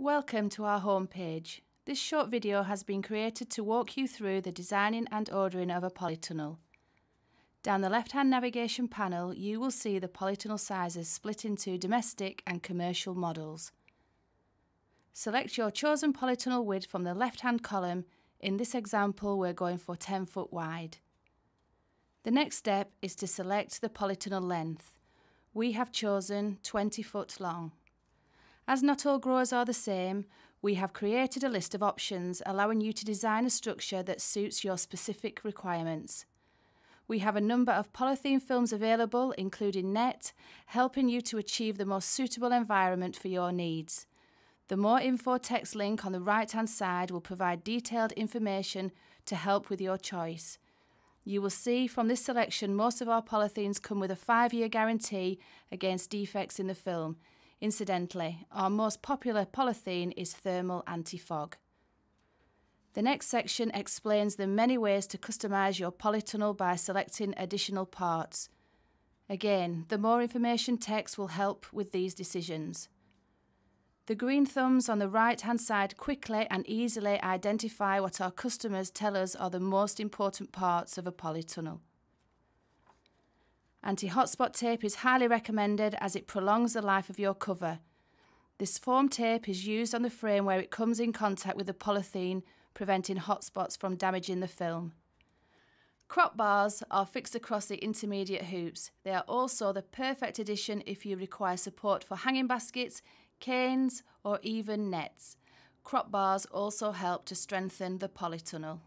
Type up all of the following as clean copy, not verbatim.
Welcome to our homepage. This short video has been created to walk you through the designing and ordering of a polytunnel. Down the left-hand navigation panel, you will see the polytunnel sizes split into domestic and commercial models. Select your chosen polytunnel width from the left-hand column. In this example, we're going for 10 foot wide. The next step is to select the polytunnel length. We have chosen 20 foot long. As not all growers are the same, we have created a list of options allowing you to design a structure that suits your specific requirements. We have a number of polythene films available, including net, helping you to achieve the most suitable environment for your needs. The More Info text link on the right-hand side will provide detailed information to help with your choice. You will see from this selection most of our polythenes come with a 5-year guarantee against defects in the film. Incidentally, our most popular polythene is thermal anti-fog. The next section explains the many ways to customise your polytunnel by selecting additional parts. Again, the more information text will help with these decisions. The green thumbs on the right-hand side quickly and easily identify what our customers tell us are the most important parts of a polytunnel. Anti-hotspot tape is highly recommended as it prolongs the life of your cover. This foam tape is used on the frame where it comes in contact with the polythene, preventing hotspots from damaging the film. Crop bars are fixed across the intermediate hoops. They are also the perfect addition if you require support for hanging baskets, canes or even nets. Crop bars also help to strengthen the polytunnel.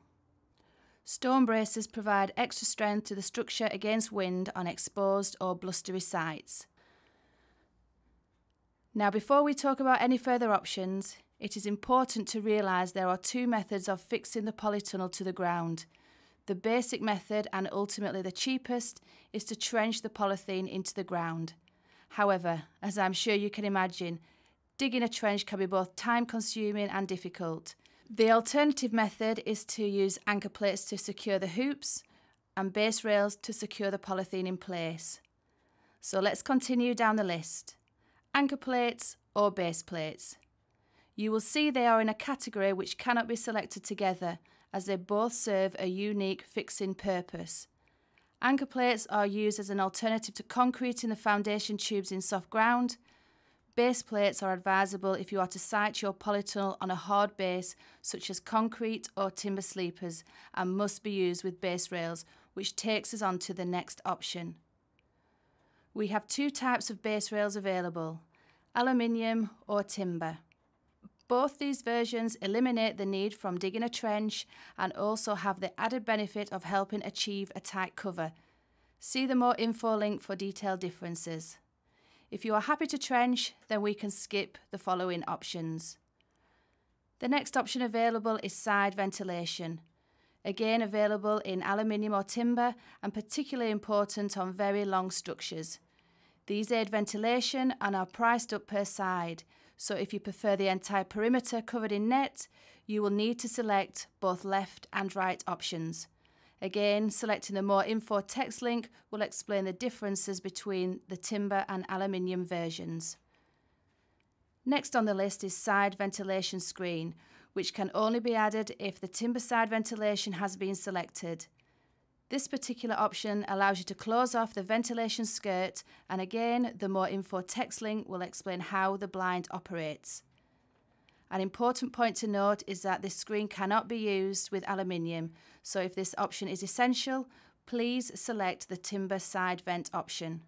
Stone braces provide extra strength to the structure against wind on exposed or blustery sites. Now, before we talk about any further options, it is important to realise there are two methods of fixing the polytunnel to the ground. The basic method, and ultimately the cheapest, is to trench the polythene into the ground. However, as I'm sure you can imagine, digging a trench can be both time-consuming and difficult. The alternative method is to use anchor plates to secure the hoops and base rails to secure the polythene in place. So let's continue down the list. Anchor plates or base plates. You will see they are in a category which cannot be selected together as they both serve a unique fixing purpose. Anchor plates are used as an alternative to concrete in the foundation tubes in soft ground. Base plates are advisable if you are to site your polytunnel on a hard base such as concrete or timber sleepers and must be used with base rails, which takes us on to the next option. We have two types of base rails available, aluminium or timber. Both these versions eliminate the need from digging a trench and also have the added benefit of helping achieve a tight cover. See the More Info link for detailed differences. If you are happy to trench, then we can skip the following options. The next option available is side ventilation. Again available in aluminium or timber and particularly important on very long structures. These aid ventilation and are priced up per side, so if you prefer the entire perimeter covered in net, you will need to select both left and right options. Again, selecting the More Info text link will explain the differences between the timber and aluminium versions. Next on the list is side ventilation screen, which can only be added if the timber side ventilation has been selected. This particular option allows you to close off the ventilation skirt, and again, the More Info text link will explain how the blind operates. An important point to note is that this screen cannot be used with aluminium, so if this option is essential, please select the timber side vent option.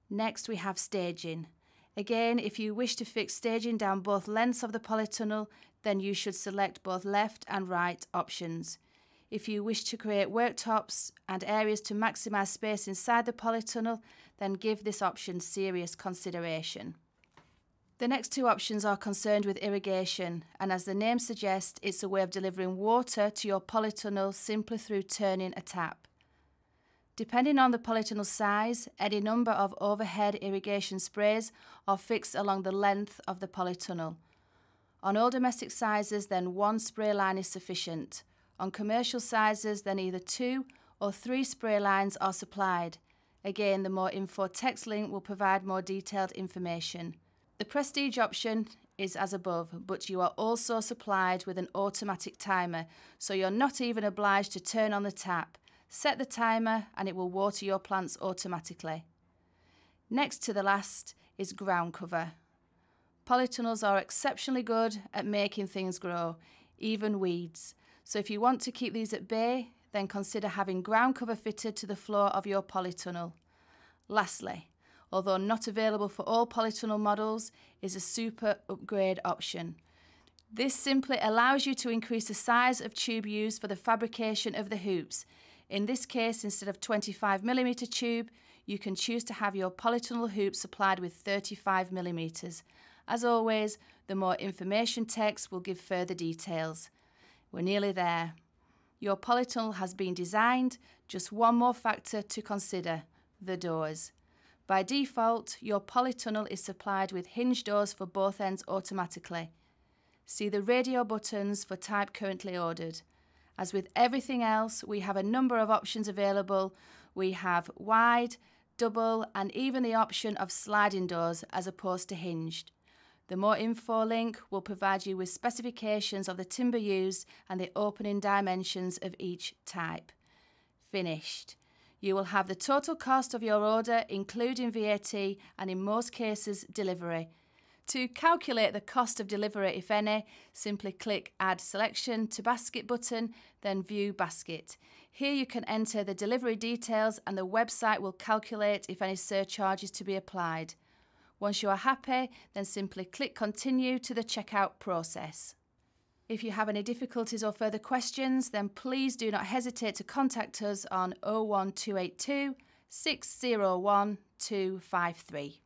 Next we have staging. Again, if you wish to fix staging down both lengths of the polytunnel, then you should select both left and right options. If you wish to create worktops and areas to maximise space inside the polytunnel, then give this option serious consideration. The next two options are concerned with irrigation, and as the name suggests, it's a way of delivering water to your polytunnel simply through turning a tap. Depending on the polytunnel size, any number of overhead irrigation sprays are fixed along the length of the polytunnel. On all domestic sizes, then one spray line is sufficient. On commercial sizes, then either 2 or 3 spray lines are supplied. Again, the More Info text link will provide more detailed information. The Prestige option is as above, but you are also supplied with an automatic timer, so you're not even obliged to turn on the tap. Set the timer and it will water your plants automatically. Next to the last is ground cover. Polytunnels are exceptionally good at making things grow, even weeds. So if you want to keep these at bay, then consider having ground cover fitted to the floor of your polytunnel. Lastly, although not available for all polytunnel models, is a super upgrade option. This simply allows you to increase the size of tube used for the fabrication of the hoops. In this case, instead of 25mm tube, you can choose to have your polytunnel hoop supplied with 35mm. As always, the more information text will give further details. We're nearly there. Your polytunnel has been designed, just one more factor to consider, the doors. By default, your polytunnel is supplied with hinged doors for both ends automatically. See the radio buttons for type currently ordered. As with everything else, we have a number of options available. We have wide, double, and even the option of sliding doors as opposed to hinged. The more info link will provide you with specifications of the timber used and the opening dimensions of each type. Finished. You will have the total cost of your order, including VAT, and in most cases, delivery. To calculate the cost of delivery, if any, simply click Add Selection to Basket button, then View Basket. Here you can enter the delivery details and the website will calculate if any surcharge is to be applied. Once you are happy, then simply click Continue to the checkout process. If you have any difficulties or further questions, then please do not hesitate to contact us on 01282 601 253.